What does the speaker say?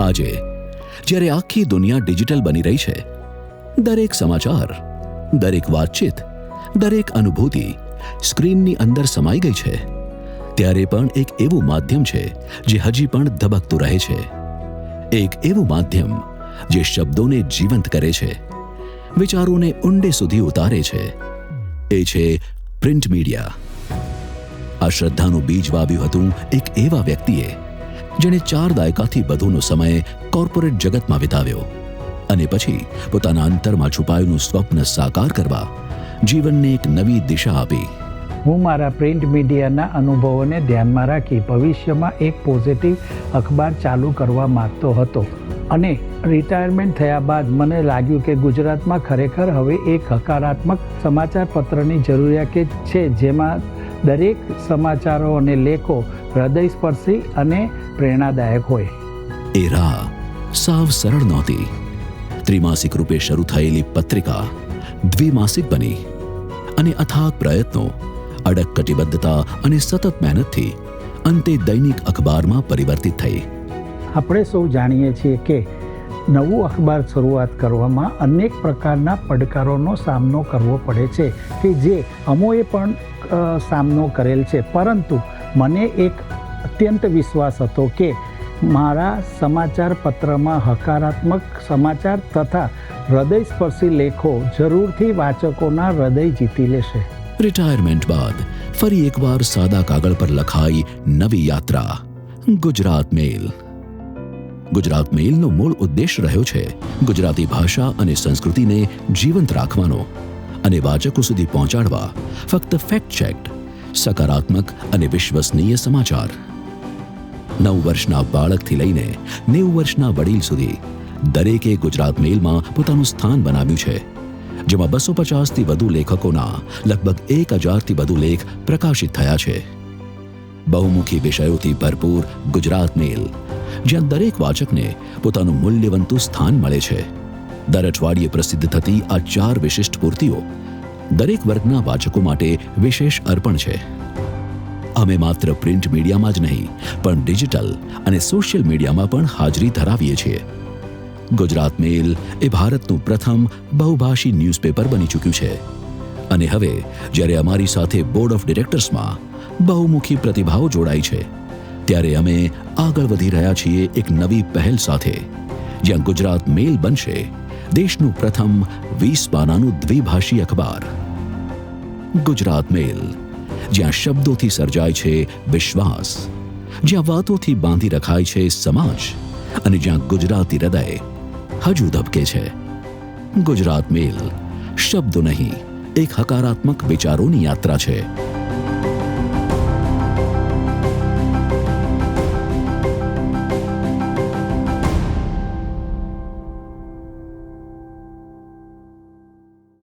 આજે જ્યારે આખી દુનિયા ડિજિટલ બની રહી છે, દરેક સમાચાર, દરેક વાતચીત, દરેક અનુભૂતિ સ્ક્રીનની અંદર સમાઈ ગઈ છે, ત્યારે પણ એક એવું માધ્યમ છે જે હજી પણ ધબકતું રહે છે. એક એવું માધ્યમ જે શબ્દોને જીવંત કરે છે, વિચારોને ઊંડે સુધી ઉતારે છે. એ છે પ્રિન્ટ મીડિયા. આ શ્રદ્ધાનું બીજ વાવ્યું હતું એક એવા વ્યક્તિએ જેણે 4 દાયકાથી વધુનો સમય કોર્પોરેટ જગતમાં વિતાવ્યો અને પછી પોતાના અંતરમાં છુપાયેલું સ્વપ્ન સાકાર કરવા જીવનને એક નવી દિશા આપી. હું મારા પ્રિન્ટ મીડિયાના અનુભવોને ધ્યાનમાં રાખી ભવિષ્યમાં એક પોઝિટિવ અખબાર ચાલુ કરવા માંગતો હતો અને રિટાયરમેન્ટ થયા બાદ મને લાગ્યું કે ગુજરાતમાં ખરેખર હવે એક હકારાત્મક સમાચાર પત્રની જરૂરિયાત છે, જેમાં દરેક સમાચારો અને લેખો હૃદયસ્પર્શી અને પ્રેરણાદાયક હોય. એ રાહ સાવ સરળ નહોતી. ત્રિમાસિક રૂપે શરૂ થયેલી પત્રિકા દ્વિમાસિક બની અને અથાગ પ્રયત્નો, અડગ કટિબદ્ધતા અને સતત મહેનતથી અંતે દૈનિક અખબારમાં પરિવર્તિત થઈ. આપણે સૌ જાણીએ છીએ કે નવું અખબાર શરૂઆત કરવામાં અનેક પ્રકારના પડકારોનો સામનો કરવો પડે છે કે જે અમોએ પણ સામનો કરેલ છે, પરંતુ મને એક અત્યંત વિશ્વાસ હતો કે મારા સમાચાર પત્રમાં હકારાત્મક સમાચાર તથા હૃદયસ્પર્શી લેખો જરૂરથી વાચકોના હૃદય જીતી લેશે. રિટાયરમેન્ટ બાદ ફરી એકવાર સાદા કાગળ પર લખાઈ નવી યાત્રા, ગુજરાત મેલ. ગુજરાત મેલનો મૂળ ઉદ્દેશ રહ્યો છે ગુજરાતી ભાષા અને સંસ્કૃતિને જીવંત રાખવાનો અને વાચકો સુધી પહોંચાડવા ફક્ત ફેક્ટ ચેક્ડ, સકારાત્મક અને વિશ્વસનીય સમાચાર. 9 વર્ષના બાળકથી લઈને 90 વર્ષના વડીલ સુધી દરેકે ગુજરાત મેલમાં પોતાનું સ્થાન બનાવ્યું છે, જેમાં 250થી વધુ લેખકોના લગભગ 1000થી વધુ લેખ પ્રકાશિત થયા છે. બહુમુખી વિષયોથી ભરપૂર ગુજરાત મેલ, જ્યાં દરેક વાચકને પોતાનું મૂલ્યવંતું સ્થાન મળે છે. દર અઠવાડિયે પ્રસિદ્ધ થતી આ 4 વિશિષ્ટ પૂર્તિઓ દરેક વર્ગના વાચકો માટે વિશેષ અર્પણ છે. અમે માત્ર પ્રિન્ટ મીડિયામાં જ નહીં પણ ડિજિટલ અને સોશિયલ મીડિયામાં પણ હાજરી ધરાવીએ છીએ. ગુજરાત મેલ એ ભારતનું પ્રથમ બહુભાષી ન્યૂઝપેપર બની ચૂક્યું છે અને હવે જ્યારે અમારી સાથે બોર્ડ ઓફ ડિરેક્ટર્સમાં બહુમુખી પ્રતિભાઓ જોડાઈ છે, ત્યારે અમે આગળ વધી રહ્યા છીએ એક નવી પહેલ સાથે, જ્યાં ગુજરાત મેલ બનશે દેશનું પ્રથમ 20 પાનાનું દ્વિભાષી અખબાર. ગુજરાત મેલ, જ્યાં શબ્દોથી સર્જાય છે વિશ્વાસ, જ્યાં વાતોથી બાંધી રખાય છે સમાજ અને જ્યાં ગુજરાતી હૃદય હજુ ધબકે છે. ગુજરાત મેલ શબ્દો નહીં, એક હકારાત્મક વિચારોની યાત્રા છે.